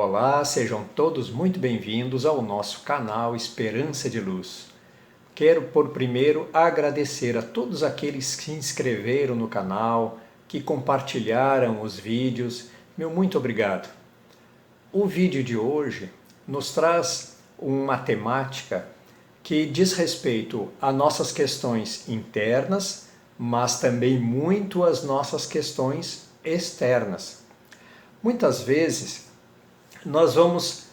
Olá, sejam todos muito bem-vindos ao nosso canal Esperança de Luz. Quero por primeiro agradecer a todos aqueles que se inscreveram no canal, que compartilharam os vídeos. Meu muito obrigado. O vídeo de hoje nos traz uma temática que diz respeito a nossas questões internas, mas também muito às nossas questões externas. Muitas vezes nós vamos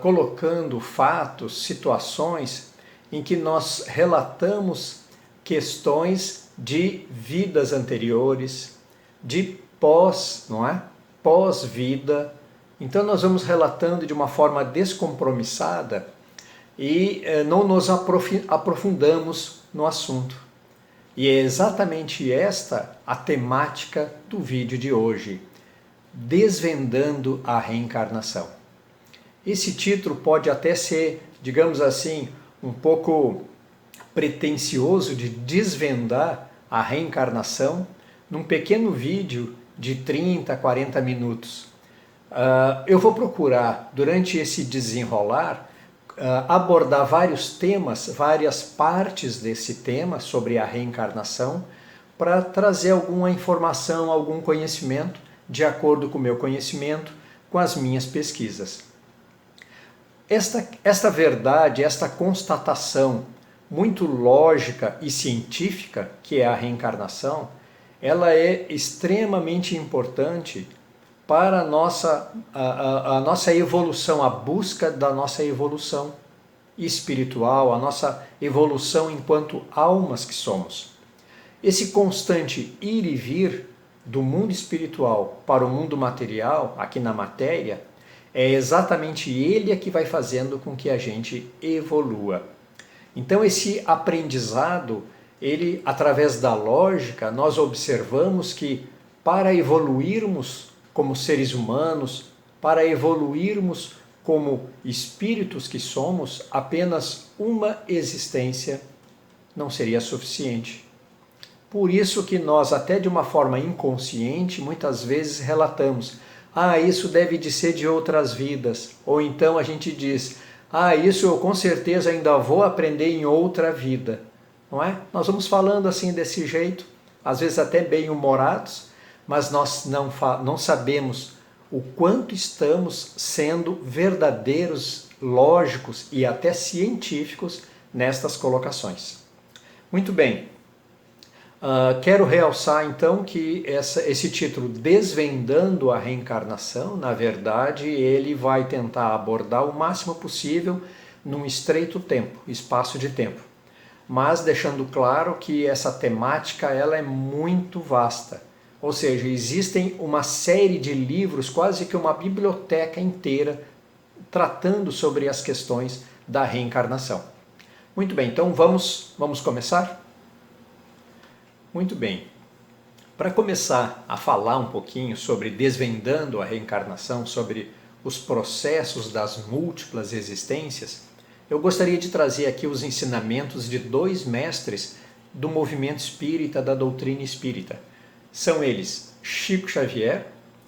colocando fatos, situações em que nós relatamos questões de vidas anteriores, de não é? Pós-vida. Então nós vamos relatando de uma forma descompromissada e não nos aprofundamos no assunto. E é exatamente esta a temática do vídeo de hoje. Desvendando a reencarnação. Esse título pode até ser, digamos assim, um pouco pretensioso de desvendar a reencarnação num pequeno vídeo de 30, 40 minutos. Eu vou procurar, durante esse desenrolar, abordar vários temas, várias partes desse tema sobre a reencarnação, para trazer alguma informação, algum conhecimento de acordo com o meu conhecimento, com as minhas pesquisas. Esta verdade, esta constatação muito lógica e científica, que é a reencarnação, ela é extremamente importante para a nossa evolução, a busca da nossa evolução espiritual, a nossa evolução enquanto almas que somos. Esse constante ir e vir do mundo espiritual para o mundo material, aqui na matéria, é exatamente ele que vai fazendo com que a gente evolua. Então esse aprendizado, ele, através da lógica, nós observamos que para evoluirmos como seres humanos, para evoluirmos como espíritos que somos, apenas uma existência não seria suficiente. Por isso que nós, até de uma forma inconsciente, muitas vezes relatamos: isso deve de ser de outras vidas. Ou então a gente diz: isso eu com certeza ainda vou aprender em outra vida. Não é? Nós vamos falando assim desse jeito, às vezes até bem humorados, mas nós não sabemos o quanto estamos sendo verdadeiros, lógicos e até científicos nestas colocações. Muito bem. Quero realçar então que esse título, Desvendando a Reencarnação, na verdade ele vai tentar abordar o máximo possível num estreito espaço de tempo, mas deixando claro que essa temática ela é muito vasta, ou seja, existem uma série de livros, quase que uma biblioteca inteira, tratando sobre as questões da reencarnação. Muito bem, então vamos começar? Muito bem. Para começar a falar um pouquinho sobre desvendando a reencarnação, sobre os processos das múltiplas existências, eu gostaria de trazer aqui os ensinamentos de dois mestres do movimento espírita, da doutrina espírita. São eles Chico Xavier,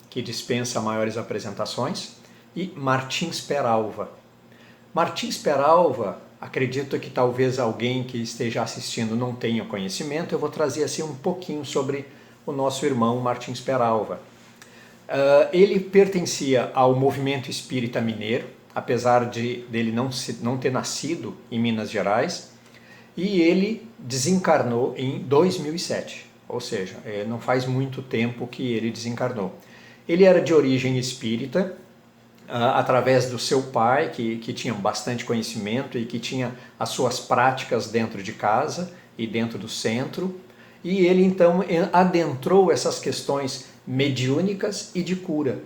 que dispensa maiores apresentações, e Martins Peralva. Martins Peralva, acredito que talvez alguém que esteja assistindo não tenha conhecimento, eu vou trazer assim um pouquinho sobre o nosso irmão Martins Peralva. Ele pertencia ao movimento espírita mineiro, apesar dele não ter nascido em Minas Gerais, e ele desencarnou em 2007, ou seja, não faz muito tempo que ele desencarnou. Ele era de origem espírita, através do seu pai, que tinha bastante conhecimento e que tinha as suas práticas dentro de casa e dentro do centro, e ele então adentrou essas questões mediúnicas e de cura.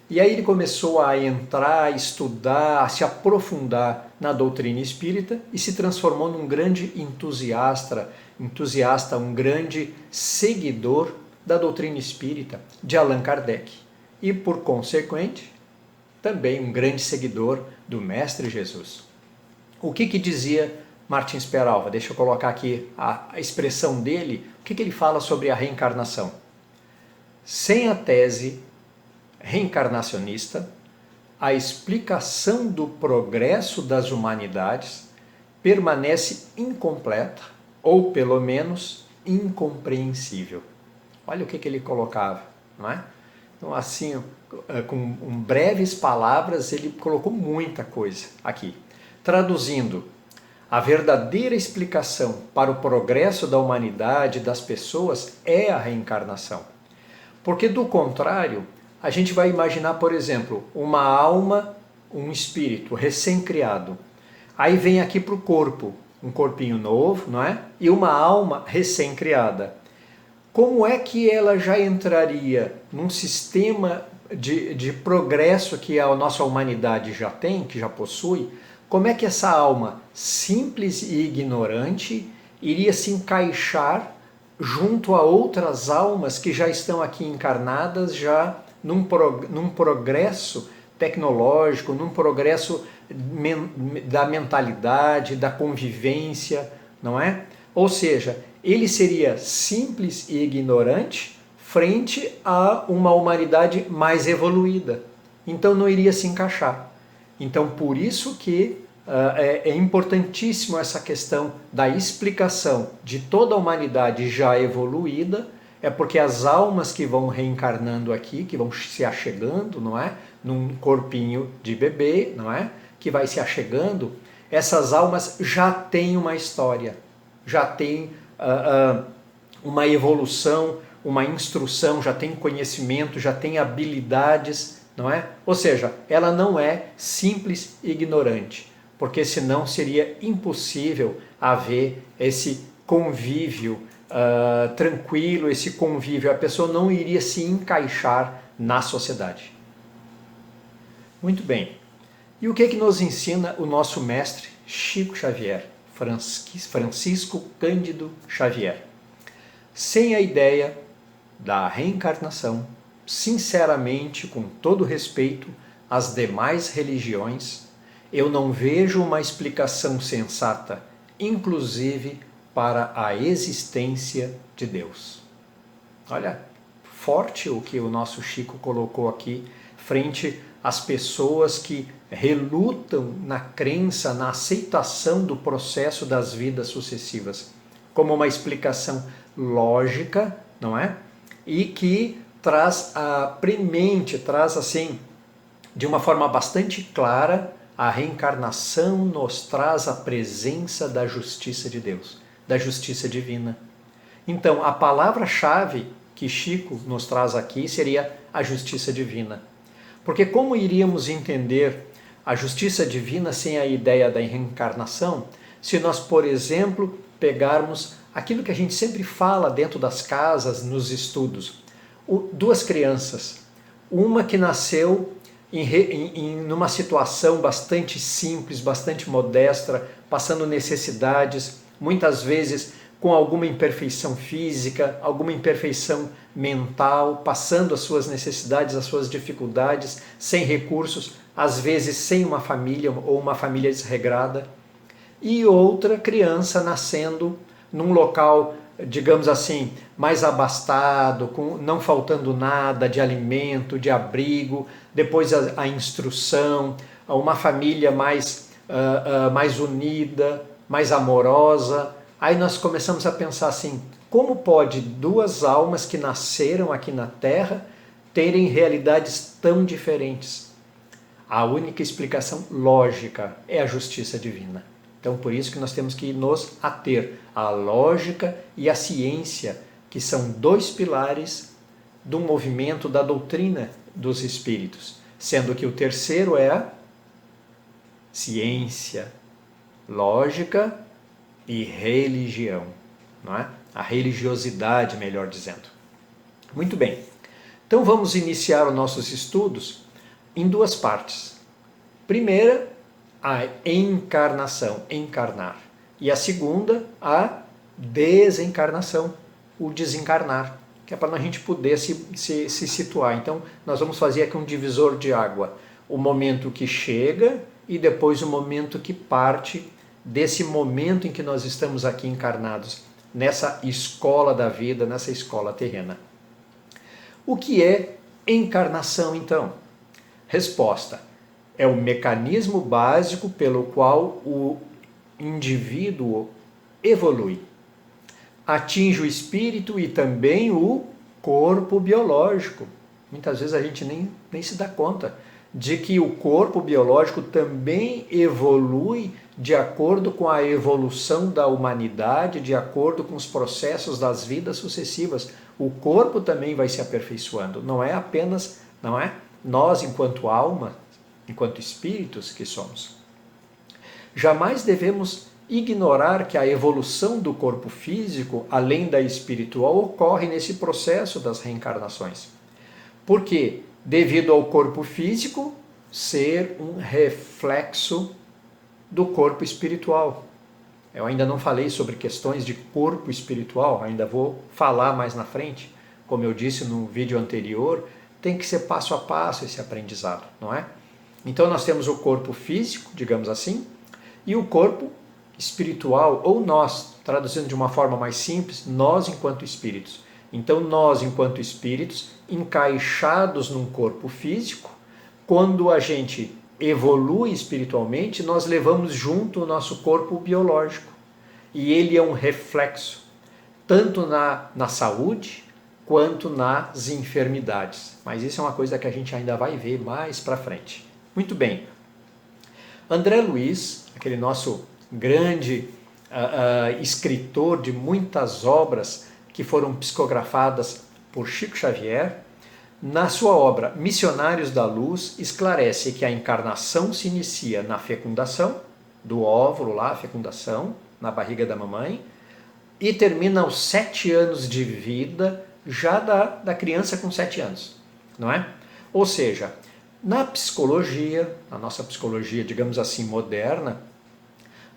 E aí ele começou a entrar, a estudar, a se aprofundar na doutrina espírita e se transformou num grande entusiasta, um grande seguidor da doutrina espírita de Allan Kardec. E por consequente, também um grande seguidor do Mestre Jesus. O que dizia Martins Peralva? Deixa eu colocar aqui a expressão dele. O que ele fala sobre a reencarnação? Sem a tese reencarnacionista, a explicação do progresso das humanidades permanece incompleta, ou pelo menos incompreensível. Olha o que ele colocava, não é? Então, assim, com breves palavras, ele colocou muita coisa aqui. Traduzindo, a verdadeira explicação para o progresso da humanidade e das pessoas é a reencarnação. Porque, do contrário, a gente vai imaginar, por exemplo, uma alma, um espírito recém-criado. Aí vem aqui para o corpo, um corpinho novo, não é? E uma alma recém-criada. Como é que ela já entraria num sistema de progresso que a nossa humanidade já tem, que já possui? Como é que essa alma simples e ignorante iria se encaixar junto a outras almas que já estão aqui encarnadas, já num progresso tecnológico, num progresso da mentalidade, da convivência, não é? Ou seja, ele seria simples e ignorante frente a uma humanidade mais evoluída. Então não iria se encaixar. Então por isso que é importantíssimo essa questão da explicação de toda a humanidade já evoluída, é porque as almas que vão reencarnando aqui, que vão se achegando, não é? Num corpinho de bebê, não é? Que vai se achegando, essas almas já têm uma história, já têm uma evolução, uma instrução, já tem conhecimento, já tem habilidades, não é? Ou seja, ela não é simples e ignorante, porque senão seria impossível haver esse convívio tranquilo, esse convívio, a pessoa não iria se encaixar na sociedade. Muito bem. E o que nos ensina o nosso mestre Chico Xavier, Francisco Cândido Xavier? Sem a ideia da reencarnação, sinceramente, com todo respeito às demais religiões, eu não vejo uma explicação sensata, inclusive para a existência de Deus. Olha, forte o que o nosso Chico colocou aqui, frente às pessoas que relutam na crença, na aceitação do processo das vidas sucessivas, como uma explicação lógica, não é? E que traz premente, traz assim, de uma forma bastante clara, a reencarnação nos traz a presença da justiça de Deus, da justiça divina. Então, a palavra-chave que Chico nos traz aqui seria a justiça divina. Porque como iríamos entender a justiça divina sem a ideia da reencarnação, se nós, por exemplo, pegarmos aquilo que a gente sempre fala dentro das casas, nos estudos, duas crianças, uma que nasceu numa situação bastante simples, bastante modesta, passando necessidades, muitas vezes com alguma imperfeição física, alguma imperfeição mental, passando as suas necessidades, as suas dificuldades, sem recursos, às vezes sem uma família ou uma família desregrada, e outra criança nascendo num local, digamos assim, mais abastado, não faltando nada de alimento, de abrigo, depois a instrução, uma família mais unida, mais amorosa. Aí nós começamos a pensar assim, como pode duas almas que nasceram aqui na Terra terem realidades tão diferentes? A única explicação lógica é a justiça divina. Então, por isso que nós temos que nos ater à lógica e à ciência, que são dois pilares do movimento da doutrina dos espíritos, sendo que o terceiro é a ciência, lógica e religião, não é? A religiosidade, melhor dizendo. Muito bem. Então vamos iniciar os nossos estudos em duas partes. Primeira, a encarnação, encarnar. E a segunda, a desencarnação, o desencarnar, que é para a gente poder se situar. Então, nós vamos fazer aqui um divisor de água. O momento que chega e depois o momento que parte desse momento em que nós estamos aqui encarnados, nessa escola da vida, nessa escola terrena. O que é encarnação, então? Resposta. é o mecanismo básico pelo qual o indivíduo evolui. Atinge o espírito e também o corpo biológico. Muitas vezes a gente nem se dá conta de que o corpo biológico também evolui de acordo com a evolução da humanidade, de acordo com os processos das vidas sucessivas. O corpo também vai se aperfeiçoando, não é apenas, nós enquanto alma, enquanto espíritos que somos. Jamais devemos ignorar que a evolução do corpo físico, além da espiritual, ocorre nesse processo das reencarnações. Por quê? Devido ao corpo físico ser um reflexo do corpo espiritual. Eu ainda não falei sobre questões de corpo espiritual, ainda vou falar mais na frente. Como eu disse no vídeo anterior, tem que ser passo a passo esse aprendizado, não é? Então nós temos o corpo físico, digamos assim, e o corpo espiritual, ou nós, traduzindo de uma forma mais simples, nós enquanto espíritos. Então nós enquanto espíritos, encaixados num corpo físico, quando a gente evolui espiritualmente, nós levamos junto o nosso corpo biológico. E ele é um reflexo, tanto na saúde, quanto nas enfermidades. Mas isso é uma coisa que a gente ainda vai ver mais para frente. Muito bem. André Luiz, aquele nosso grande escritor de muitas obras que foram psicografadas por Chico Xavier, na sua obra Missionários da Luz, esclarece que a encarnação se inicia na fecundação, do óvulo lá, a fecundação, na barriga da mamãe, e termina aos 7 anos de vida, já da criança com 7 anos, não é? Ou seja, na psicologia, na nossa psicologia, digamos assim, moderna,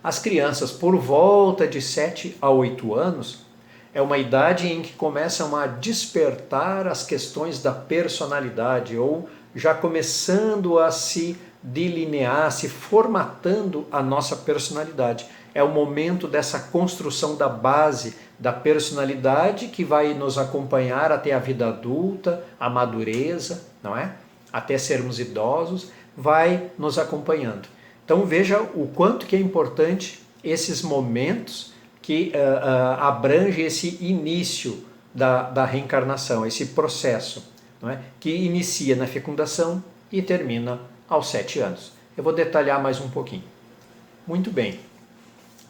as crianças por volta de 7 a 8 anos é uma idade em que começam a despertar as questões da personalidade, ou já começando a se delinear, se formatando a nossa personalidade. É o momento dessa construção da base da personalidade que vai nos acompanhar até a vida adulta, a madureza, não é? Até sermos idosos, vai nos acompanhando. Então veja o quanto que é importante esses momentos que abrange esse início da reencarnação, esse processo, não é? Que inicia na fecundação e termina aos 7 anos. Eu vou detalhar mais um pouquinho. Muito bem.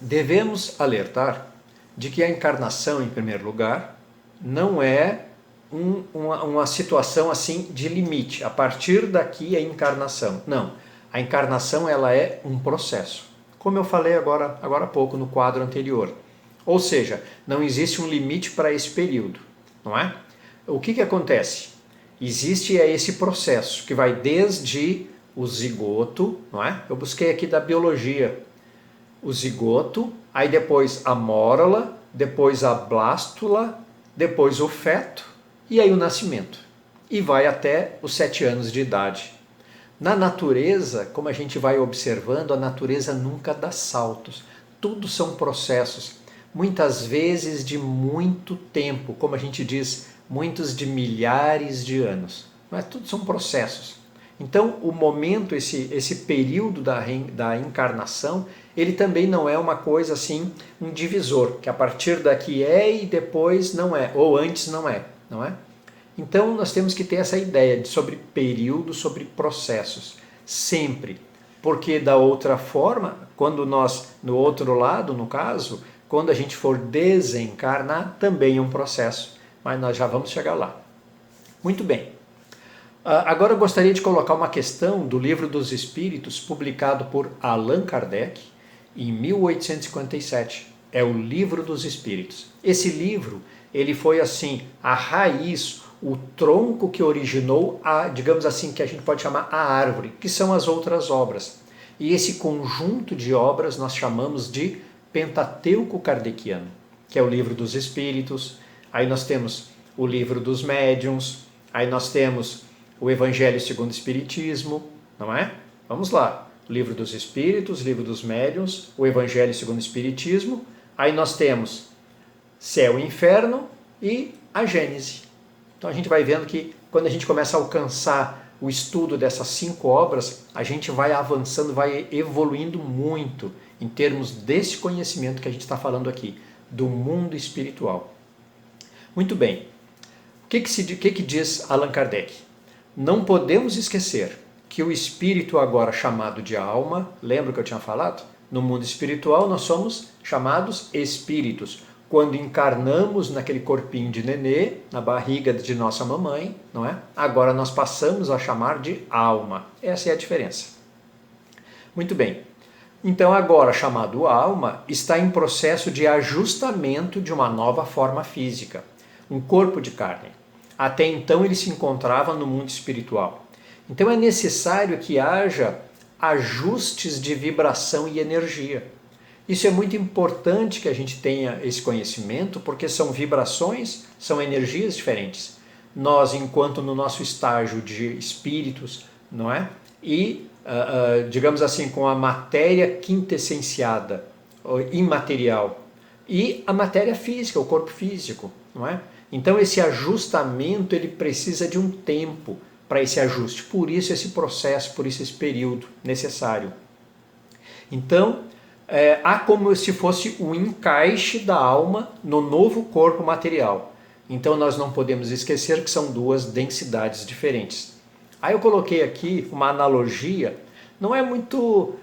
Devemos alertar de que a encarnação, em primeiro lugar, não é uma situação assim de limite. A partir daqui é encarnação. Não. A encarnação ela é um processo. Como eu falei agora há pouco no quadro anterior. Ou seja, não existe um limite para esse período, não é? O que acontece? Existe esse processo que vai desde o zigoto, não é? Eu busquei aqui da biologia. O zigoto, aí depois a mórula, depois a blástula, depois o feto e aí o nascimento. E vai até os 7 anos de idade. Na natureza, como a gente vai observando, a natureza nunca dá saltos. Tudo são processos. Muitas vezes de muito tempo, como a gente diz, muitos de milhares de anos. Mas tudo são processos. Então, o momento, esse período da encarnação, ele também não é uma coisa assim, um divisor, que a partir daqui é e depois não é, ou antes não é, não é? Então, nós temos que ter essa ideia sobre período, sobre processos, sempre. Porque da outra forma, quando nós, no outro lado, no caso, quando a gente for desencarnar, também é um processo, mas nós já vamos chegar lá. Muito bem. Agora eu gostaria de colocar uma questão do Livro dos Espíritos, publicado por Allan Kardec, em 1857. É o Livro dos Espíritos. Esse livro, ele foi assim, a raiz, o tronco que originou digamos assim, que a gente pode chamar a árvore, que são as outras obras. E esse conjunto de obras nós chamamos de Pentateuco Kardeciano, que é o Livro dos Espíritos, aí nós temos o Livro dos Médiuns, aí nós temos o Evangelho segundo o Espiritismo, não é? Vamos lá, o Livro dos Espíritos, Livro dos Médiuns, o Evangelho segundo o Espiritismo, aí nós temos Céu e Inferno e a Gênese. Então a gente vai vendo que quando a gente começa a alcançar o estudo dessas 5 obras, a gente vai avançando, vai evoluindo muito em termos desse conhecimento que a gente está falando aqui, do mundo espiritual. Muito bem. O que diz Allan Kardec? Não podemos esquecer que o espírito, agora chamado de alma, lembra que eu tinha falado? No mundo espiritual nós somos chamados espíritos. Quando encarnamos naquele corpinho de nenê, na barriga de nossa mamãe, não é? Agora nós passamos a chamar de alma. Essa é a diferença. Muito bem. Então agora chamado alma, está em processo de ajustamento de uma nova forma física, um corpo de carne. Até então ele se encontrava no mundo espiritual. Então é necessário que haja ajustes de vibração e energia. Isso é muito importante que a gente tenha esse conhecimento, porque são vibrações, são energias diferentes. Nós, enquanto no nosso estágio de espíritos, não é? E, digamos assim, com a matéria quintessenciada, imaterial, e a matéria física, o corpo físico, não é? Então esse ajustamento ele precisa de um tempo para esse ajuste, por isso esse processo, por isso esse período necessário. Então, há como se fosse um encaixe da alma no novo corpo material. Então nós não podemos esquecer que são 2 densidades diferentes. Aí eu coloquei aqui uma analogia, não é muito,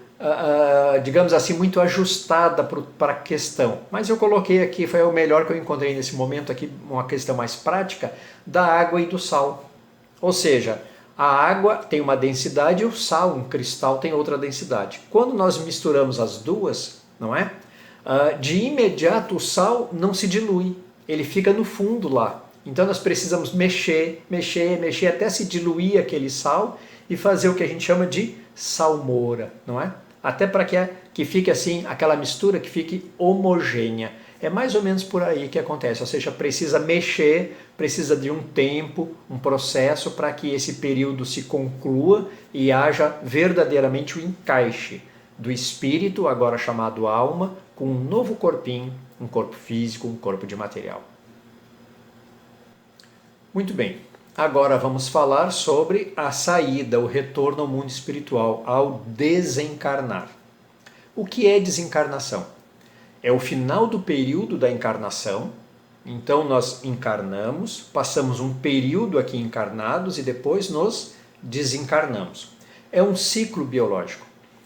digamos assim, muito ajustada para a questão, mas eu coloquei aqui, foi o melhor que eu encontrei nesse momento aqui, uma questão mais prática, da água e do sal. Ou seja, a água tem uma densidade e o sal, um cristal, tem outra densidade. Quando nós misturamos as duas, não é? De imediato o sal não se dilui, ele fica no fundo lá. Então nós precisamos mexer até se diluir aquele sal e fazer o que a gente chama de salmoura, não é? Até para que fique assim, aquela mistura que fique homogênea. É mais ou menos por aí que acontece, ou seja, precisa mexer, precisa de um tempo, um processo para que esse período se conclua e haja verdadeiramente o encaixe do espírito, agora chamado alma, com um novo corpinho, um corpo físico, um corpo de material. Muito bem, agora vamos falar sobre a saída, o retorno ao mundo espiritual, ao desencarnar. O que é desencarnação? É o final do período da encarnação, então nós encarnamos, passamos um período aqui encarnados e depois nos desencarnamos. É um ciclo biológico,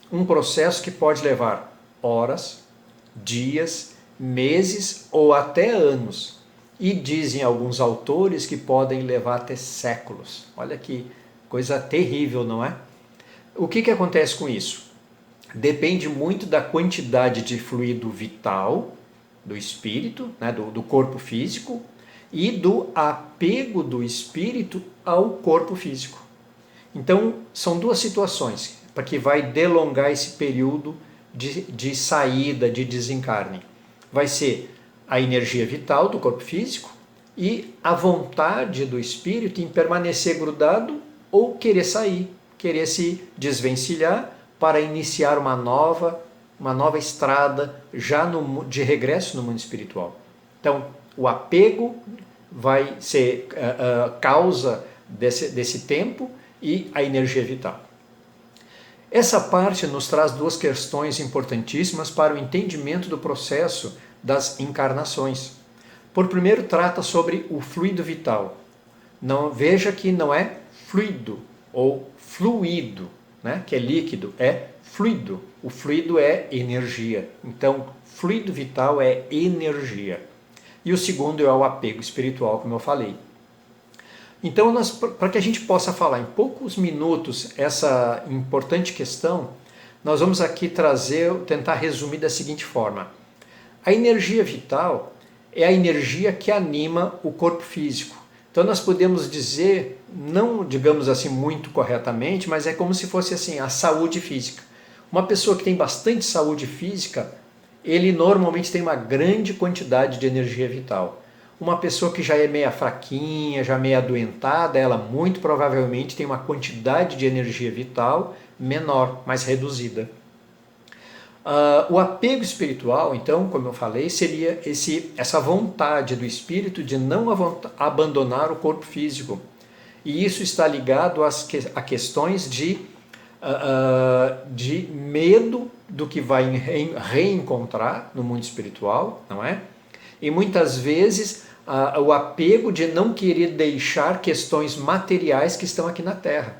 um processo que pode levar horas, dias, meses ou até anos. E dizem alguns autores que podem levar até séculos. Olha que coisa terrível, não é? O que acontece com isso? Depende muito da quantidade de fluido vital do espírito, né, do corpo físico, e do apego do espírito ao corpo físico. Então, são 2 situações para que vai delongar esse período de saída, de desencarne. Vai ser a energia vital do corpo físico e a vontade do espírito em permanecer grudado ou querer sair, querer se desvencilhar para iniciar uma nova estrada já de regresso no mundo espiritual. Então, o apego vai ser causa desse tempo e a energia vital. Essa parte nos traz 2 questões importantíssimas para o entendimento do processo das encarnações. Por primeiro, trata sobre o fluido vital. Não, veja que não é fluido ou fluido, né, que é líquido, é fluido. O fluido é energia. Então, fluido vital é energia. E o segundo é o apego espiritual, como eu falei. Então, para que a gente possa falar em poucos minutos essa importante questão, nós vamos aqui tentar resumir da seguinte forma. A energia vital é a energia que anima o corpo físico. Então nós podemos dizer, não digamos assim muito corretamente, mas é como se fosse assim a saúde física. Uma pessoa que tem bastante saúde física, ele normalmente tem uma grande quantidade de energia vital. Uma pessoa que já é meia fraquinha, já meia adoentada, ela muito provavelmente tem uma quantidade de energia vital menor, mais reduzida. O apego espiritual, então, como eu falei, seria essa vontade do espírito de não abandonar o corpo físico. E isso está ligado a questões de medo do que vai reencontrar no mundo espiritual, não é? E muitas vezes o apego de não querer deixar questões materiais que estão aqui na Terra,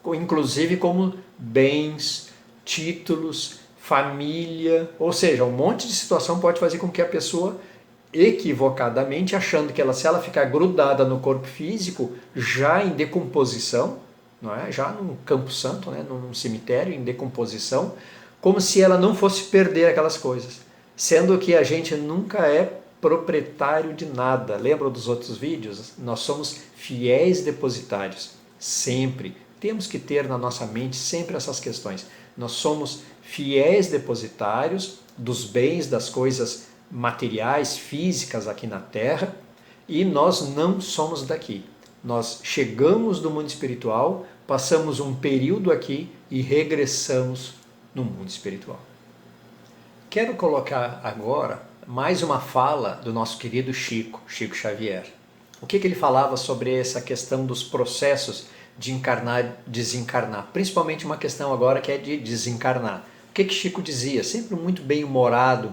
inclusive como bens, títulos, família, ou seja, um monte de situação pode fazer com que a pessoa equivocadamente, achando que se ela ficar grudada no corpo físico, já em decomposição, não é? Já num campo santo, né? Num cemitério em decomposição, como se ela não fosse perder aquelas coisas, sendo que a gente nunca é proprietário de nada. Lembra dos outros vídeos? Nós somos fiéis depositários, sempre. Temos que ter na nossa mente sempre essas questões. Nós somos fiéis depositários dos bens, das coisas materiais, físicas aqui na Terra, e nós não somos daqui. Nós chegamos do mundo espiritual, passamos um período aqui e regressamos no mundo espiritual. Quero colocar agora mais uma fala do nosso querido Chico Xavier. O que ele falava sobre essa questão dos processos de encarnar e desencarnar, principalmente uma questão agora que é de desencarnar. O que Chico dizia? Sempre muito bem humorado,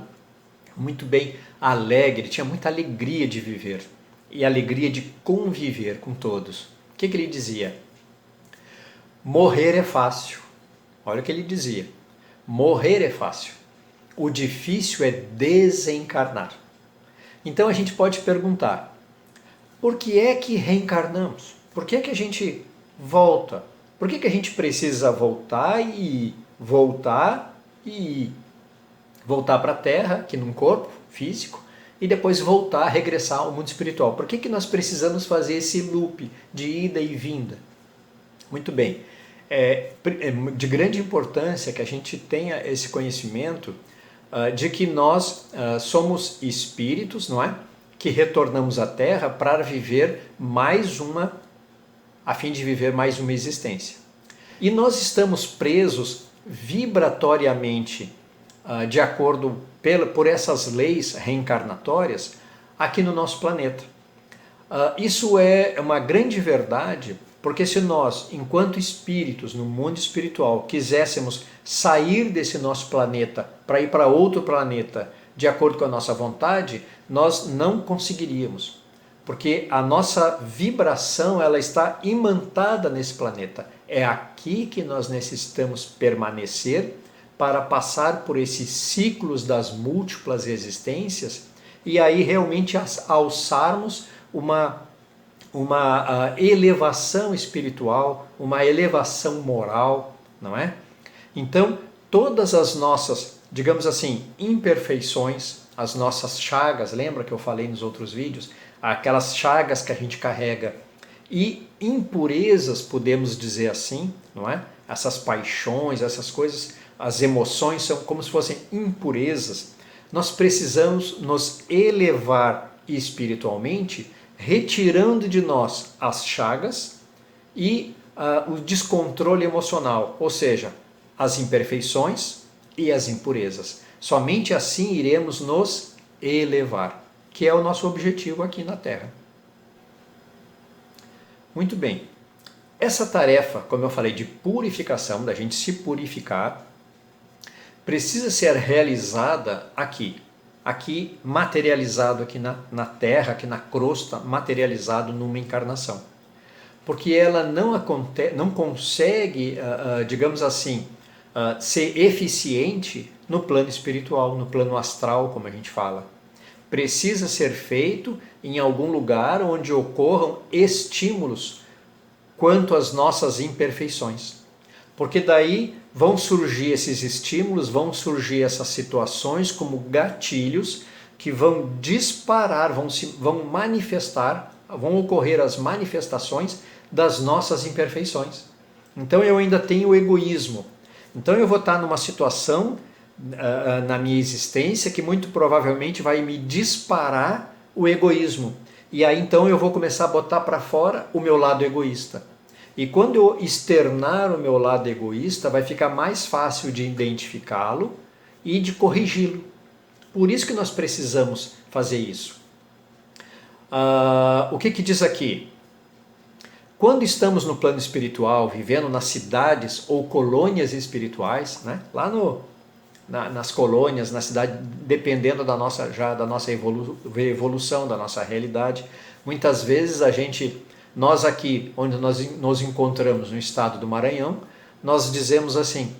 muito bem alegre, tinha muita alegria de viver e alegria de conviver com todos. O que ele dizia? Morrer é fácil. Olha o que ele dizia. Morrer é fácil. O difícil é desencarnar. Então a gente pode perguntar, por que é que reencarnamos? Por que é que a gente volta? Por que é que a gente precisa voltar para a Terra, aqui num corpo físico, e depois voltar, regressar ao mundo espiritual? Por que que nós precisamos fazer esse loop de ida e vinda? Muito bem, é de grande importância que a gente tenha esse conhecimento de que nós somos espíritos, não é? Que retornamos à Terra para viver a fim de viver mais uma existência. E nós estamos presos vibratoriamente, de acordo por essas leis reencarnatórias, aqui no nosso planeta. Isso é uma grande verdade, porque se nós, enquanto espíritos no mundo espiritual, quiséssemos sair desse nosso planeta para ir para outro planeta de acordo com a nossa vontade, nós não conseguiríamos, porque a nossa vibração ela está imantada nesse planeta. É aqui que nós necessitamos permanecer para passar por esses ciclos das múltiplas existências e aí realmente alçarmos uma elevação espiritual, uma elevação moral, não é? Então, todas as nossas, digamos assim, imperfeições, as nossas chagas, lembra que eu falei nos outros vídeos? Aquelas chagas que a gente carrega e impurezas, podemos dizer assim, não é? Essas paixões, essas coisas, as emoções são como se fossem impurezas. Nós precisamos nos elevar espiritualmente, retirando de nós as chagas e o descontrole emocional, ou seja, as imperfeições e as impurezas. Somente assim iremos nos elevar, que é o nosso objetivo aqui na Terra. Muito bem. Essa tarefa, como eu falei, de purificação, da gente se purificar, precisa ser realizada aqui materializado aqui na Terra, aqui na crosta, materializado numa encarnação. Porque ela não consegue, digamos assim, ser eficiente no plano espiritual, no plano astral, como a gente fala. Precisa ser feito em algum lugar onde ocorram estímulos quanto às nossas imperfeições. Porque daí vão surgir esses estímulos, vão surgir essas situações como gatilhos que vão disparar, vão manifestar, vão ocorrer as manifestações das nossas imperfeições. Então eu ainda tenho o egoísmo. Então eu vou estar numa situação na minha existência que muito provavelmente vai me disparar o egoísmo. E aí então eu vou começar a botar para fora o meu lado egoísta. E quando eu externar o meu lado egoísta, vai ficar mais fácil de identificá-lo e de corrigi-lo. Por isso que nós precisamos fazer isso. O que diz aqui? Quando estamos no plano espiritual, vivendo nas cidades ou colônias espirituais, né? Lá nas colônias, na cidade, dependendo da nossa evolução, da nossa realidade, muitas vezes nós aqui, onde nós nos encontramos no estado do Maranhão, nós dizemos assim,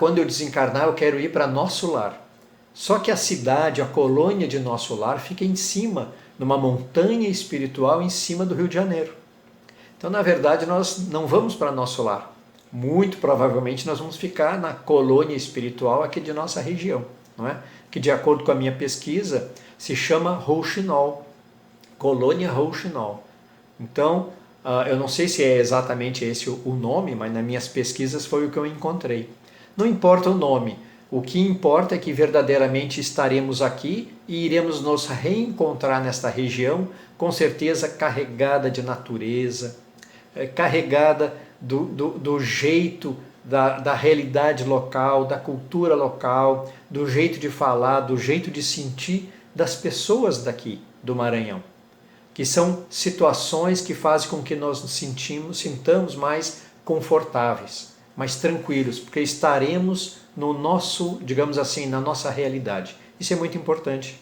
quando eu desencarnar eu quero ir para nosso lar. Só que a cidade, a colônia de nosso lar fica em cima, numa montanha espiritual em cima do Rio de Janeiro. Então, na verdade, nós não vamos para nosso lar. Muito provavelmente nós vamos ficar na colônia espiritual aqui de nossa região, não é? Que de acordo com a minha pesquisa se chama Rouxinol, colônia Rouxinol. Então, eu não sei se é exatamente esse o nome, mas nas minhas pesquisas foi o que eu encontrei. Não importa o nome, o que importa é que verdadeiramente estaremos aqui e iremos nos reencontrar nesta região, com certeza carregada de natureza, carregada do jeito da realidade local, da cultura local, do jeito de falar, do jeito de sentir das pessoas daqui do Maranhão, que são situações que fazem com que nós nos sintamos mais confortáveis, mais tranquilos, porque estaremos no nosso, digamos assim, na nossa realidade. Isso é muito importante.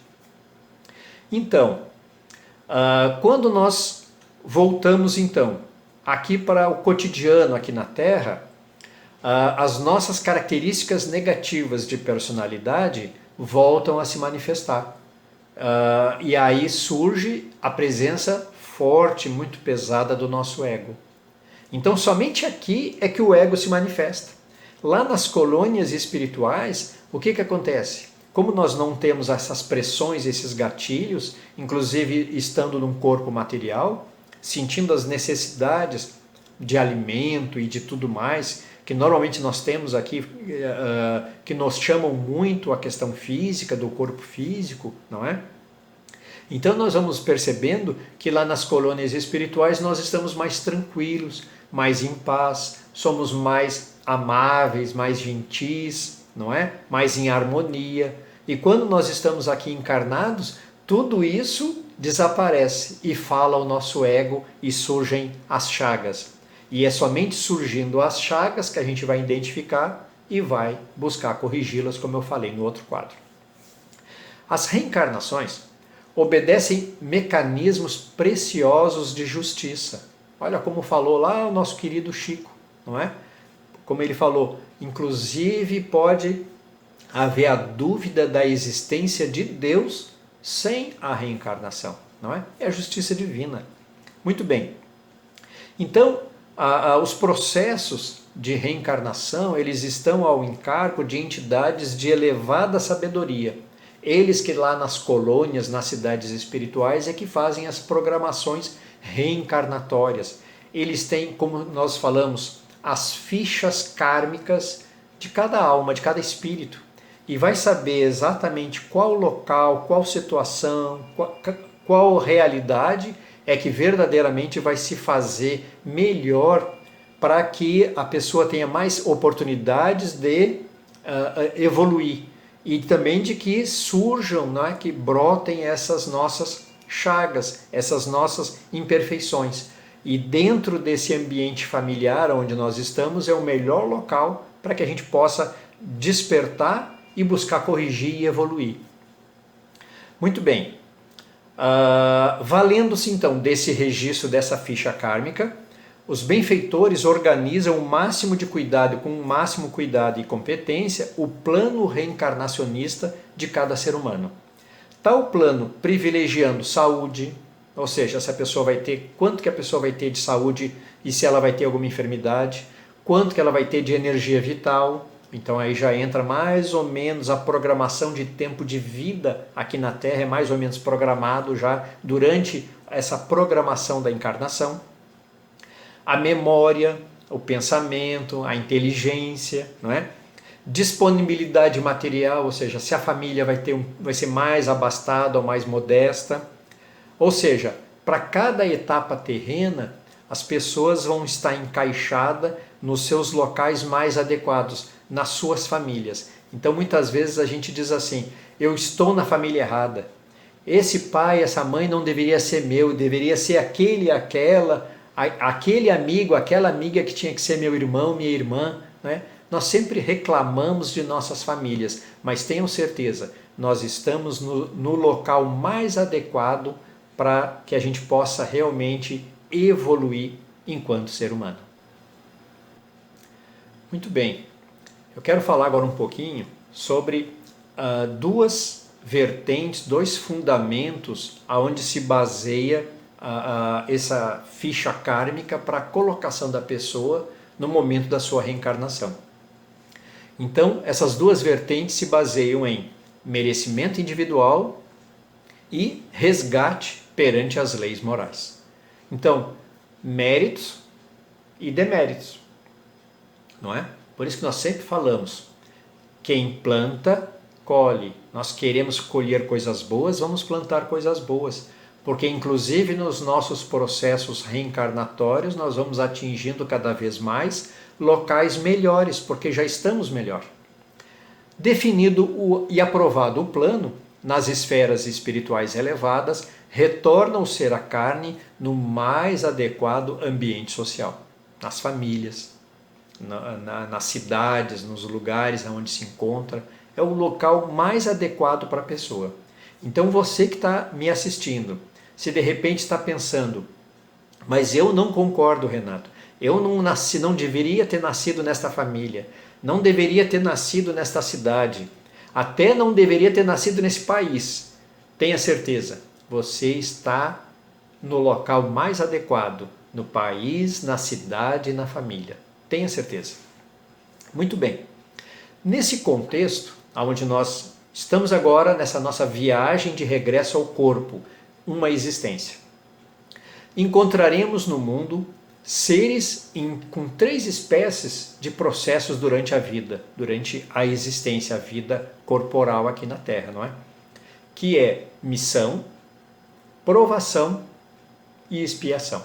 Então, quando nós voltamos então aqui para o cotidiano aqui na Terra, as nossas características negativas de personalidade voltam a se manifestar. E aí surge a presença forte, muito pesada do nosso ego. Então somente aqui é que o ego se manifesta. Lá nas colônias espirituais, o que acontece? Como nós não temos essas pressões, esses gatilhos, inclusive estando num corpo material, sentindo as necessidades de alimento e de tudo mais, que normalmente nós temos aqui, que nos chamam muito a questão física, do corpo físico, não é? Então nós vamos percebendo que lá nas colônias espirituais nós estamos mais tranquilos, mais em paz, somos mais amáveis, mais gentis, não é? Mais em harmonia. E quando nós estamos aqui encarnados, tudo isso desaparece e fala o nosso ego e surgem as chagas. E é somente surgindo as chagas que a gente vai identificar e vai buscar corrigi-las, como eu falei no outro quadro. As reencarnações obedecem mecanismos preciosos de justiça. Olha como falou lá o nosso querido Chico, não é? Como ele falou, inclusive pode haver a dúvida da existência de Deus sem a reencarnação, não é? É a justiça divina. Muito bem. Então, os processos de reencarnação, eles estão ao encargo de entidades de elevada sabedoria. Eles que lá nas colônias, nas cidades espirituais, é que fazem as programações reencarnatórias. Eles têm, como nós falamos, as fichas kármicas de cada alma, de cada espírito. E vai saber exatamente qual local, qual situação, qual realidade é que verdadeiramente vai se fazer melhor para que a pessoa tenha mais oportunidades de evoluir. E também de que surjam, não é? Que brotem essas nossas chagas, essas nossas imperfeições. E dentro desse ambiente familiar onde nós estamos é o melhor local para que a gente possa despertar e buscar corrigir e evoluir. Muito bem. Valendo-se então desse registro, dessa ficha kármica, os benfeitores organizam o máximo de cuidado, com o máximo cuidado e competência, o plano reencarnacionista de cada ser humano. Tal plano privilegiando saúde, ou seja, se a pessoa vai ter, quanto que a pessoa vai ter de saúde e se ela vai ter alguma enfermidade, quanto que ela vai ter de energia vital. Então aí já entra mais ou menos a programação de tempo de vida aqui na Terra, é mais ou menos programado já durante essa programação da encarnação. A memória, o pensamento, a inteligência, não é? Disponibilidade material, ou seja, se a família vai ser mais abastada ou mais modesta. Ou seja, para cada etapa terrena, as pessoas vão estar encaixadas nos seus locais mais adequados, nas suas famílias. Então muitas vezes a gente diz assim, eu estou na família errada. Esse pai, essa mãe não deveria ser meu, deveria ser aquele e aquela aquele amigo, aquela amiga que tinha que ser meu irmão, minha irmã, né? Nós sempre reclamamos de nossas famílias, mas tenham certeza, nós estamos no local mais adequado para que a gente possa realmente evoluir enquanto ser humano. Muito bem, eu quero falar agora um pouquinho sobre duas vertentes, dois fundamentos aonde se baseia essa ficha kármica para a colocação da pessoa no momento da sua reencarnação. Então, essas duas vertentes se baseiam em merecimento individual e resgate perante as leis morais. Então, méritos e deméritos, não é? Por isso que nós sempre falamos, quem planta, colhe. Nós queremos colher coisas boas, vamos plantar coisas boas. Porque inclusive nos nossos processos reencarnatórios nós vamos atingindo cada vez mais locais melhores, porque já estamos melhor. Definido e aprovado o plano, nas esferas espirituais elevadas, retorna o ser a carne no mais adequado ambiente social, nas famílias, nas cidades, nos lugares onde se encontra, é o local mais adequado para a pessoa. Então você que está me assistindo, se de repente está pensando, mas eu não concordo, Renato, eu não deveria ter nascido nesta família, não deveria ter nascido nesta cidade, até não deveria ter nascido nesse país. Tenha certeza, você está no local mais adequado, no país, na cidade e na família. Tenha certeza. Muito bem. Nesse contexto, onde nós estamos agora nessa nossa viagem de regresso ao corpo, uma existência, encontraremos no mundo seres com três espécies de processos durante a vida, durante a existência, a vida corporal aqui na Terra, não é? Que é missão, provação e expiação.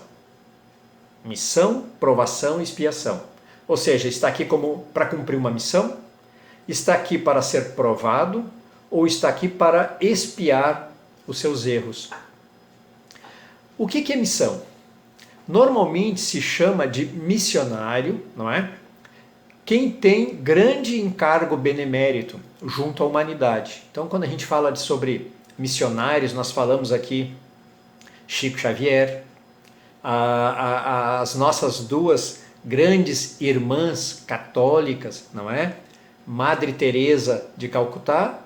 Missão, provação e expiação. Ou seja, está aqui como para cumprir uma missão, está aqui para ser provado ou está aqui para expiar os seus erros. O que é missão? Normalmente se chama de missionário, não é? Quem tem grande encargo benemérito junto à humanidade. Então, quando a gente fala sobre missionários, nós falamos aqui Chico Xavier, as nossas duas grandes irmãs católicas, não é? Madre Teresa de Calcutá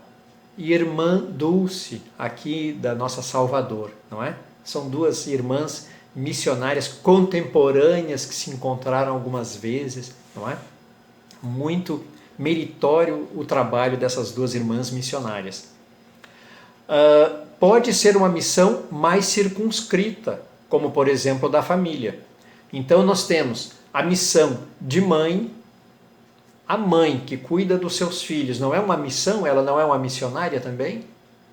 e Irmã Dulce, aqui da nossa Salvador, não é? São duas irmãs missionárias contemporâneas que se encontraram algumas vezes, não é? Muito meritório o trabalho dessas duas irmãs missionárias. Pode ser uma missão mais circunscrita, como por exemplo da família. Então nós temos a missão de mãe, a mãe que cuida dos seus filhos, não é uma missão? Ela não é uma missionária também?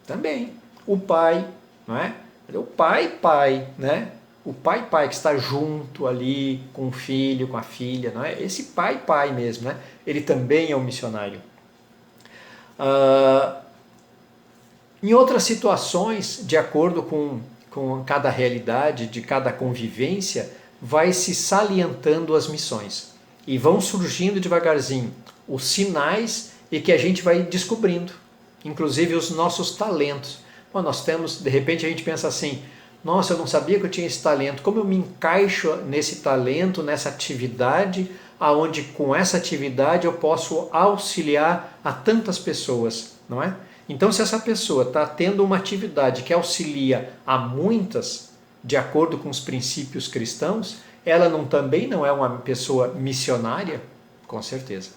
Também. O pai, não é? O pai, né? O pai que está junto ali com o filho, com a filha, não é? Esse pai mesmo, né? Ele também é um missionário. Em outras situações, de acordo com cada realidade, de cada convivência, vai se salientando as missões. E vão surgindo devagarzinho os sinais e que a gente vai descobrindo, inclusive os nossos talentos. Bom, nós temos, de repente a gente pensa assim, nossa, eu não sabia que eu tinha esse talento, como eu me encaixo nesse talento, nessa atividade, aonde com essa atividade eu posso auxiliar a tantas pessoas, não é? Então se essa pessoa está tendo uma atividade que auxilia a muitas, de acordo com os princípios cristãos, ela também não é uma pessoa missionária? Com certeza.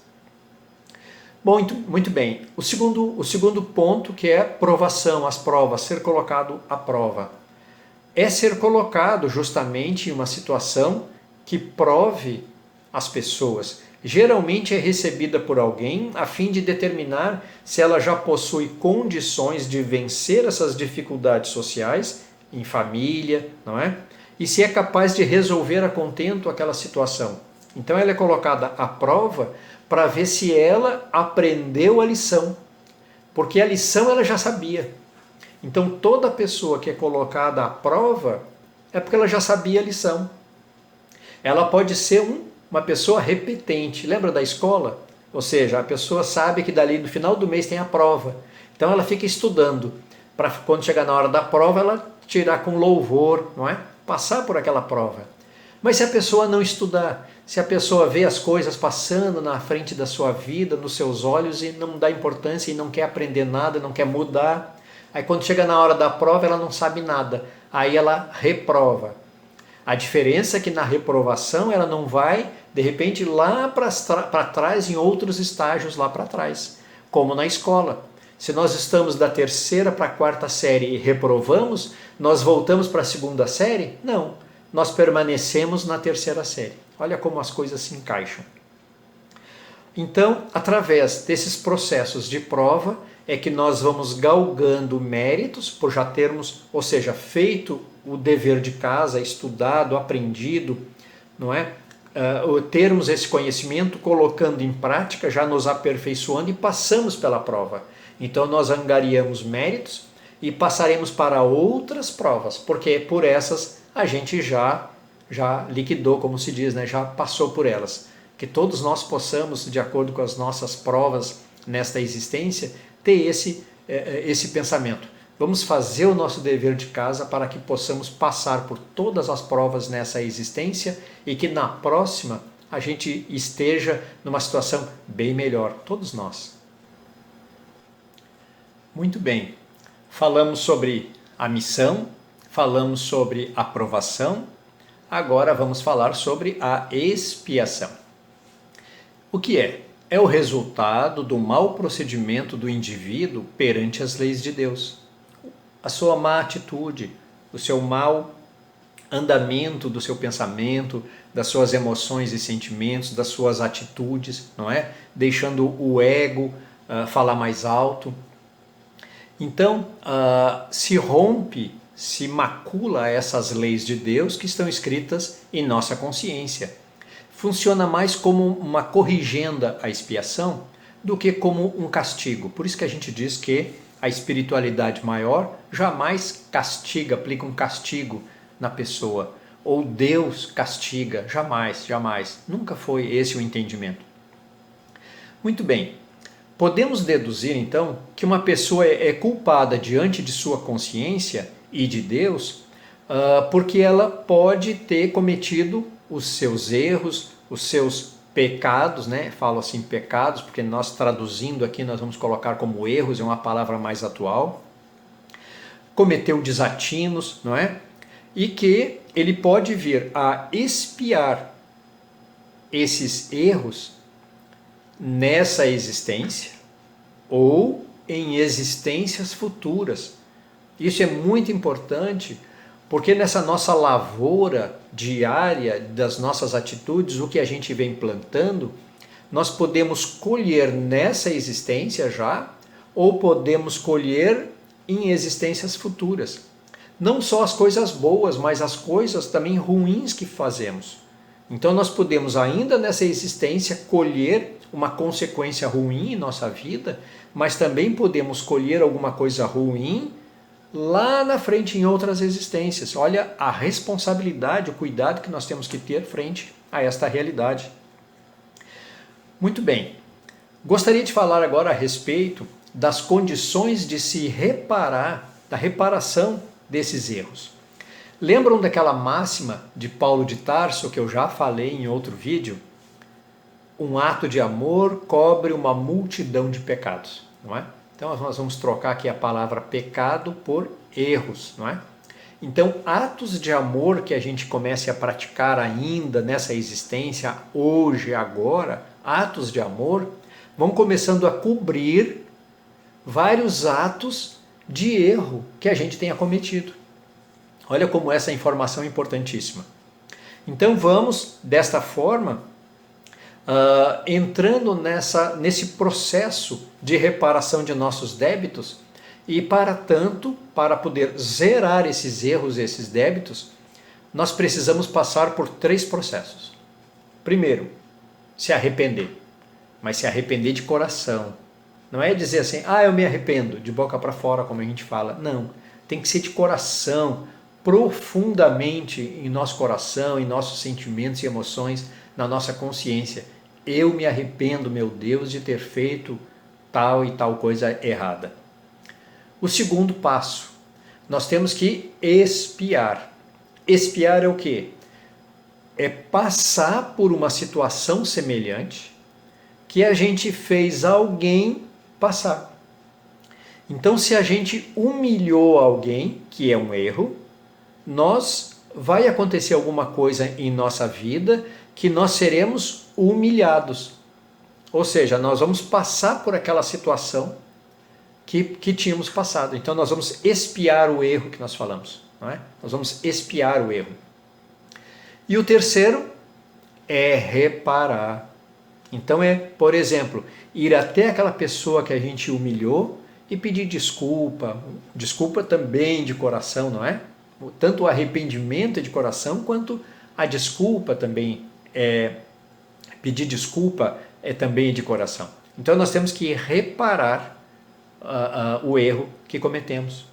Bom, muito bem. O segundo ponto, que é provação, as provas, ser colocado à prova. É ser colocado justamente em uma situação que prove as pessoas. Geralmente é recebida por alguém a fim de determinar se ela já possui condições de vencer essas dificuldades sociais, em família, não é? E se é capaz de resolver a contento aquela situação. Então ela é colocada à prova para ver se ela aprendeu a lição, porque a lição ela já sabia. Então toda pessoa que é colocada à prova é porque ela já sabia a lição. Ela pode ser uma pessoa repetente. Lembra da escola? Ou seja, a pessoa sabe que dali no final do mês tem a prova. Então ela fica estudando para quando chegar na hora da prova ela tirar com louvor, não é? Passar por aquela prova. Mas se a pessoa não estudar, se a pessoa vê as coisas passando na frente da sua vida, nos seus olhos e não dá importância e não quer aprender nada, não quer mudar, aí quando chega na hora da prova ela não sabe nada, aí ela reprova. A diferença é que na reprovação ela não vai, de repente, lá para trás, em outros estágios lá para trás, como na escola. Se nós estamos da terceira para a quarta série e reprovamos, nós voltamos para a segunda série? Não, nós permanecemos na terceira série. Olha como as coisas se encaixam. Então, através desses processos de prova, é que nós vamos galgando méritos por já termos, ou seja, feito o dever de casa, estudado, aprendido, não é? Termos esse conhecimento, colocando em prática, já nos aperfeiçoando e passamos pela prova. Então nós angariamos méritos e passaremos para outras provas, porque por essas a gente já liquidou, como se diz, né? Já passou por elas. Que todos nós possamos, de acordo com as nossas provas nesta existência, ter esse pensamento. Vamos fazer o nosso dever de casa para que possamos passar por todas as provas nessa existência e que na próxima a gente esteja numa situação bem melhor, todos nós. Muito bem, falamos sobre a missão, falamos sobre a provação, agora vamos falar sobre a expiação. O que é? É o resultado do mau procedimento do indivíduo perante as leis de Deus. A sua má atitude, o seu mau andamento do seu pensamento, das suas emoções e sentimentos, das suas atitudes, não é? Deixando o ego falar mais alto. Então, se rompe, se macula essas leis de Deus que estão escritas em nossa consciência. Funciona mais como uma corrigenda à expiação do que como um castigo. Por isso que a gente diz que a espiritualidade maior jamais castiga, aplica um castigo na pessoa. Ou Deus castiga, jamais, jamais. Nunca foi esse o entendimento. Muito bem. Podemos deduzir, então, que uma pessoa é culpada diante de sua consciência e de Deus porque ela pode ter cometido os seus erros, os seus pecados, né? Falo assim pecados, porque nós traduzindo aqui nós vamos colocar como erros, é uma palavra mais atual. Cometeu desatinos, não é? E que ele pode vir a expiar esses erros nessa existência ou em existências futuras. Isso é muito importante, porque nessa nossa lavoura diária das nossas atitudes, o que a gente vem plantando, nós podemos colher nessa existência já, ou podemos colher em existências futuras. Não só as coisas boas, mas as coisas também ruins que fazemos. Então nós podemos ainda nessa existência colher uma consequência ruim em nossa vida, mas também podemos colher alguma coisa ruim lá na frente em outras existências. Olha a responsabilidade, o cuidado que nós temos que ter frente a esta realidade. Muito bem. Gostaria de falar agora a respeito das condições de se reparar, da reparação desses erros. Lembram daquela máxima de Paulo de Tarso que eu já falei em outro vídeo? Um ato de amor cobre uma multidão de pecados, não é? Então nós vamos trocar aqui a palavra pecado por erros, não é? Então atos de amor que a gente comece a praticar ainda nessa existência, hoje, agora, atos de amor, vão começando a cobrir vários atos de erro que a gente tenha cometido. Olha como essa informação é importantíssima. Então vamos, desta forma, entrando nesse processo de reparação de nossos débitos e, para tanto, para poder zerar esses erros, esses débitos, nós precisamos passar por 3 processos. Primeiro, se arrepender, mas se arrepender de coração. Não é dizer assim, eu me arrependo, de boca para fora, como a gente fala. Não, tem que ser de coração. profundamente em nosso coração, em nossos sentimentos e emoções, na nossa consciência. Eu me arrependo, meu Deus, de ter feito tal e tal coisa errada. O segundo passo, nós temos que expiar. Expiar é o quê? É passar por uma situação semelhante que a gente fez alguém passar. Então, se a gente humilhou alguém, que é um erro, vai acontecer alguma coisa em nossa vida que nós seremos humilhados. Ou seja, nós vamos passar por aquela situação que tínhamos passado. Então, nós vamos expiar o erro que nós falamos. Não é? Nós vamos expiar o erro. E o terceiro é reparar. Então por exemplo, ir até aquela pessoa que a gente humilhou e pedir desculpa. Desculpa também de coração, não é? Tanto o arrependimento de coração quanto a desculpa também. Pedir desculpa também de coração. Então nós temos que reparar o erro que cometemos.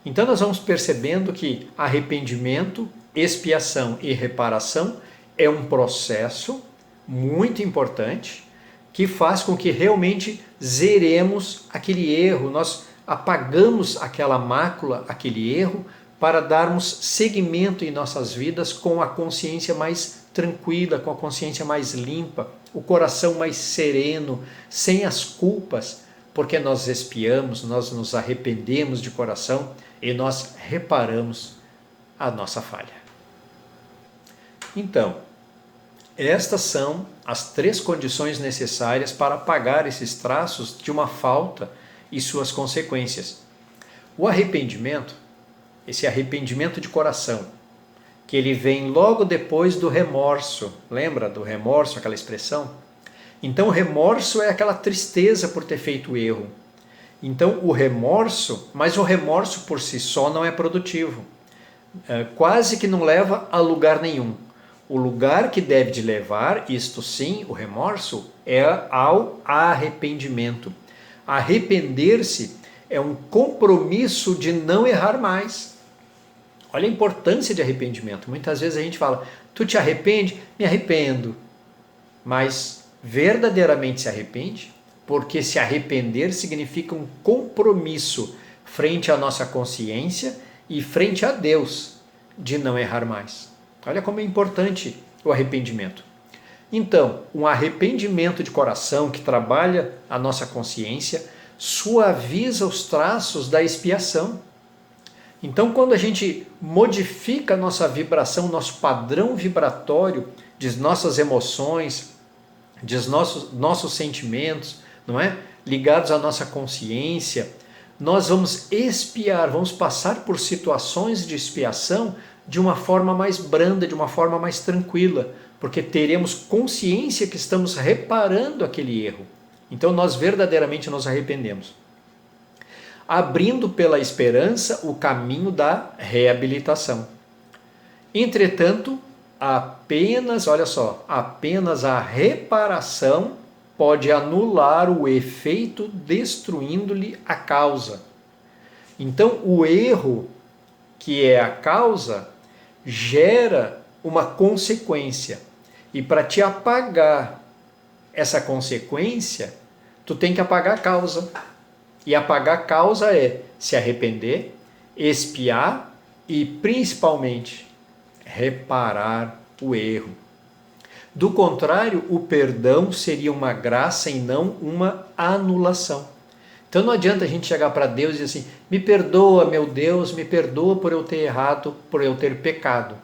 Então nós vamos percebendo que arrependimento, expiação e reparação é um processo muito importante que faz com que realmente zeremos aquele erro, nós apagamos aquela mácula, aquele erro, para darmos seguimento em nossas vidas com a consciência mais tranquila, com a consciência mais limpa, o coração mais sereno, sem as culpas, porque nós expiamos, nós nos arrependemos de coração e nós reparamos a nossa falha. Então, estas são as 3 condições necessárias para apagar esses traços de uma falta e suas consequências. O arrependimento, esse arrependimento de coração, que ele vem logo depois do remorso. Lembra do remorso, aquela expressão? Então, o remorso é aquela tristeza por ter feito o erro. Então, mas o remorso por si só não é produtivo. Quase que não leva a lugar nenhum. O lugar que deve de levar, isto sim, o remorso, é ao arrependimento. Arrepender-se é um compromisso de não errar mais. Olha a importância de arrependimento. Muitas vezes a gente fala, tu te arrepende? Me arrependo. Mas verdadeiramente se arrepende? Porque se arrepender significa um compromisso frente à nossa consciência e frente a Deus de não errar mais. Olha como é importante o arrependimento. Então, um arrependimento de coração que trabalha a nossa consciência suaviza os traços da expiação. Então, quando a gente modifica a nossa vibração, nosso padrão vibratório de nossas emoções, de nossos sentimentos, não é? Ligados à nossa consciência, nós vamos expiar, vamos passar por situações de expiação de uma forma mais branda, de uma forma mais tranquila, porque teremos consciência que estamos reparando aquele erro. Então nós verdadeiramente nos arrependemos. Abrindo pela esperança o caminho da reabilitação. Entretanto, apenas a reparação pode anular o efeito, destruindo-lhe a causa. Então, o erro, que é a causa, gera uma consequência. E para te apagar essa consequência, tu tem que apagar a causa. E apagar a causa é se arrepender, expiar e, principalmente, reparar o erro. Do contrário, o perdão seria uma graça e não uma anulação. Então não adianta a gente chegar para Deus e dizer assim, me perdoa, meu Deus, me perdoa por eu ter errado, por eu ter pecado.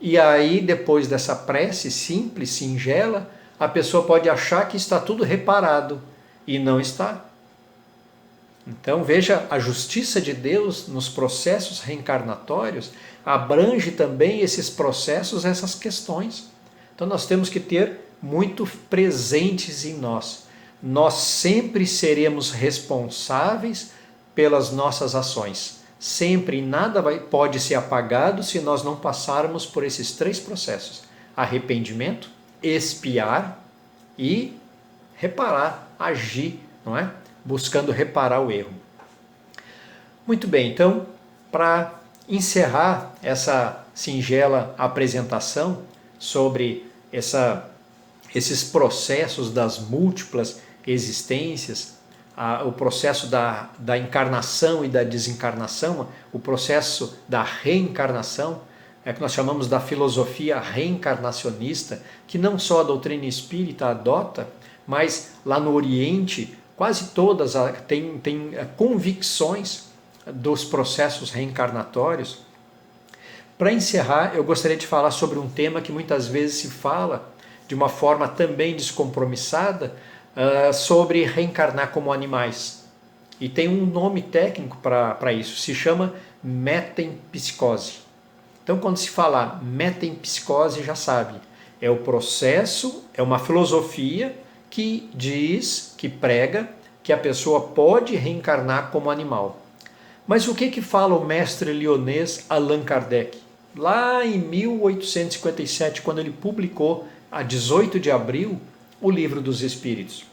E aí, depois dessa prece simples, singela, a pessoa pode achar que está tudo reparado e não está. Então veja, a justiça de Deus nos processos reencarnatórios abrange também esses processos, essas questões. Então nós temos que ter muito presentes em nós. Nós sempre seremos responsáveis pelas nossas ações. Sempre, nada pode ser apagado se nós não passarmos por esses 3 processos. Arrependimento, expiar e reparar, agir, não é? Buscando reparar o erro. Muito bem, então, para encerrar essa singela apresentação sobre esses processos das múltiplas existências, o processo da encarnação e da desencarnação, o processo da reencarnação, que nós chamamos da filosofia reencarnacionista, que não só a doutrina espírita adota, mas lá no Oriente, quase todas têm convicções dos processos reencarnatórios. Para encerrar, eu gostaria de falar sobre um tema que muitas vezes se fala de uma forma também descompromissada, sobre reencarnar como animais. E tem um nome técnico para isso, se chama metempsicose. Então, quando se fala metempsicose, já sabe, é o processo, é uma filosofia que diz, que prega, que a pessoa pode reencarnar como animal. Mas o que fala o mestre lyonês Allan Kardec? Lá em 1857, quando ele publicou, a 18 de abril, o Livro dos Espíritos.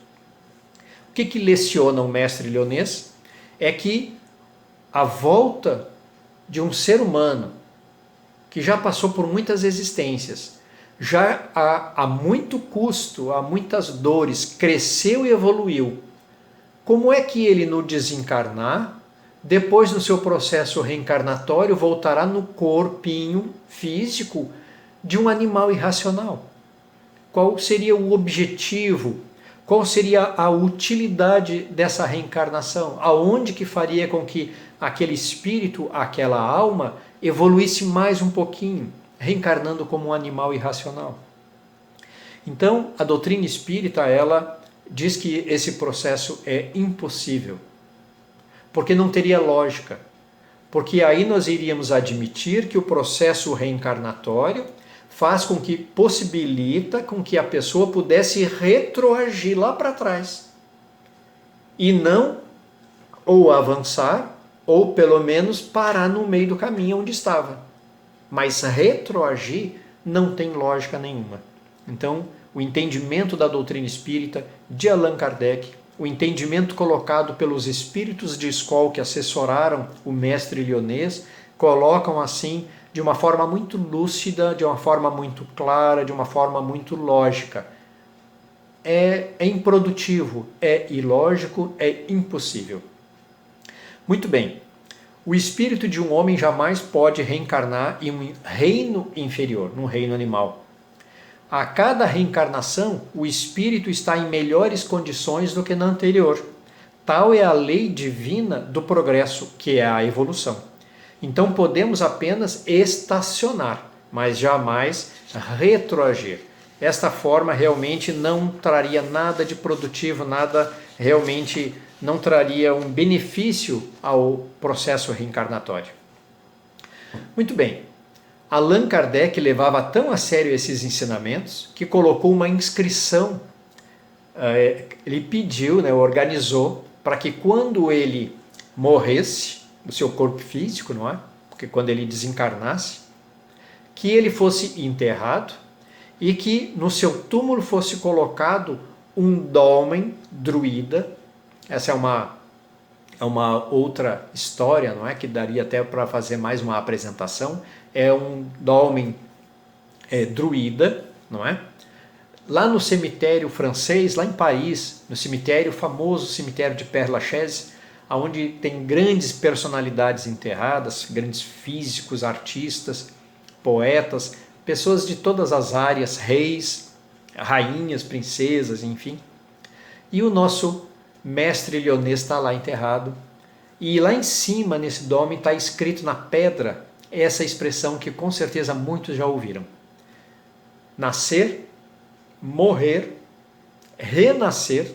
O que leciona o mestre lyonês? É que a volta de um ser humano que já passou por muitas existências, já há muito custo, há muitas dores, cresceu e evoluiu. Como é que ele, no desencarnar, depois no seu processo reencarnatório, voltará no corpinho físico de um animal irracional? Qual seria o objetivo? Qual seria a utilidade dessa reencarnação? Aonde que faria com que aquele espírito, aquela alma, evoluísse mais um pouquinho, reencarnando como um animal irracional? Então, a doutrina espírita, ela diz que esse processo é impossível, porque não teria lógica, porque aí nós iríamos admitir que o processo reencarnatório faz com que possibilita com que a pessoa pudesse retroagir lá para trás e não ou avançar ou pelo menos parar no meio do caminho onde estava. Mas retroagir não tem lógica nenhuma. Então, o entendimento da doutrina espírita de Allan Kardec, o entendimento colocado pelos espíritos de escola que assessoraram o mestre lyonês, colocam assim de uma forma muito lúcida, de uma forma muito clara, de uma forma muito lógica. É improdutivo, é ilógico, é impossível. Muito bem, o espírito de um homem jamais pode reencarnar em um reino inferior, num reino animal. A cada reencarnação, o espírito está em melhores condições do que na anterior. Tal é a lei divina do progresso, que é a evolução. Então podemos apenas estacionar, mas jamais retroagir. Esta forma realmente não traria nada de produtivo, nada realmente não traria um benefício ao processo reencarnatório. Muito bem, Allan Kardec levava tão a sério esses ensinamentos que colocou uma inscrição, ele pediu, organizou, para que quando ele morresse, do seu corpo físico, não é? Porque quando ele desencarnasse, que ele fosse enterrado e que no seu túmulo fosse colocado um dolmen druida. Essa é uma outra história, não é? Que daria até para fazer mais uma apresentação. É um dolmen druida, não é? Lá no cemitério francês, lá em Paris, no cemitério, famoso cemitério de Père Lachaise, onde tem grandes personalidades enterradas, grandes físicos, artistas, poetas, pessoas de todas as áreas, reis, rainhas, princesas, enfim. E o nosso mestre lyonês está lá enterrado. E lá em cima, nesse dome, está escrito na pedra essa expressão que com certeza muitos já ouviram: nascer, morrer, renascer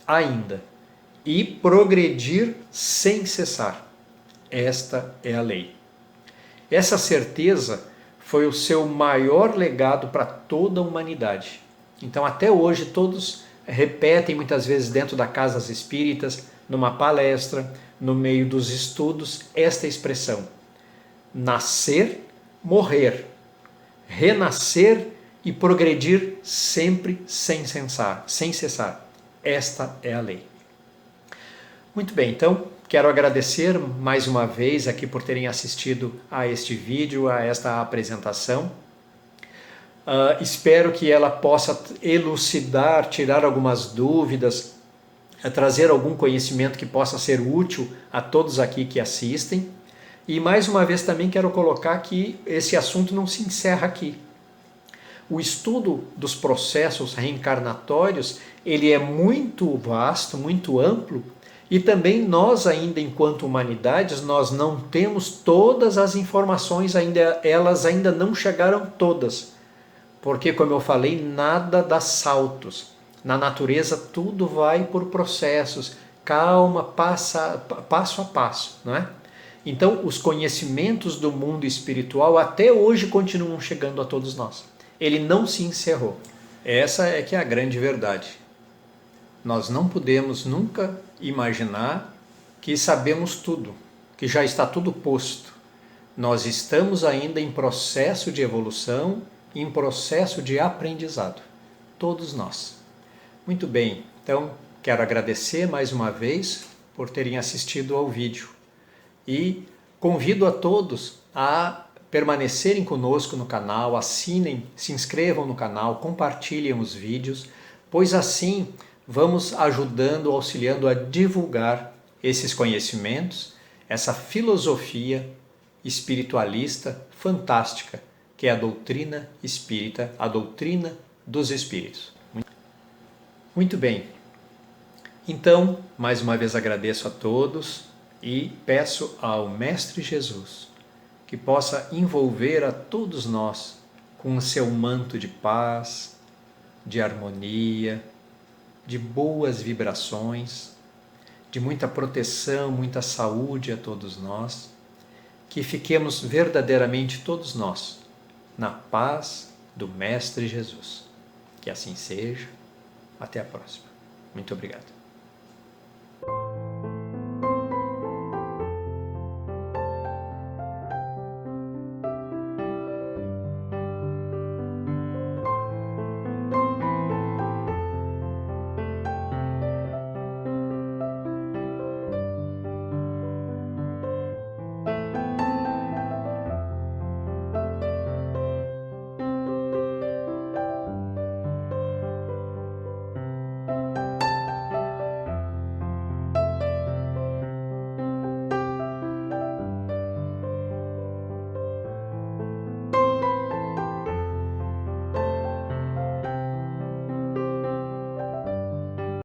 ainda e progredir sem cessar. Esta é a lei. Essa certeza foi o seu maior legado para toda a humanidade. Então, até hoje, todos repetem muitas vezes dentro das casas espíritas, numa palestra, no meio dos estudos, esta expressão: nascer, morrer, renascer e progredir sempre sem cessar. Esta é a lei. Muito bem, então quero agradecer mais uma vez aqui por terem assistido a este vídeo, a esta apresentação. Espero que ela possa elucidar, tirar algumas dúvidas, trazer algum conhecimento que possa ser útil a todos aqui que assistem. E mais uma vez também quero colocar que esse assunto não se encerra aqui. O estudo dos processos reencarnatórios, ele é muito vasto, muito amplo, e também nós ainda enquanto humanidades, nós não temos todas as informações ainda, elas ainda não chegaram todas. Porque, como eu falei, nada dá saltos. Na natureza tudo vai por processos, calma, passo a passo, não é? Então, os conhecimentos do mundo espiritual até hoje continuam chegando a todos nós. Ele não se encerrou. Essa é que é a grande verdade. Nós não podemos nunca imaginar que sabemos tudo, que já está tudo posto. Nós estamos ainda em processo de evolução, em processo de aprendizado. Todos nós. Muito bem, então quero agradecer mais uma vez por terem assistido ao vídeo. E convido a todos a permanecerem conosco no canal, assinem, se inscrevam no canal, compartilhem os vídeos, pois assim vamos ajudando, auxiliando a divulgar esses conhecimentos, essa filosofia espiritualista fantástica, que é a doutrina espírita, a doutrina dos espíritos. Muito bem, então, mais uma vez agradeço a todos e peço ao Mestre Jesus que possa envolver a todos nós com o seu manto de paz, de harmonia, de boas vibrações, de muita proteção, muita saúde a todos nós, que fiquemos verdadeiramente todos nós na paz do Mestre Jesus. Que assim seja. Até a próxima. Muito obrigado.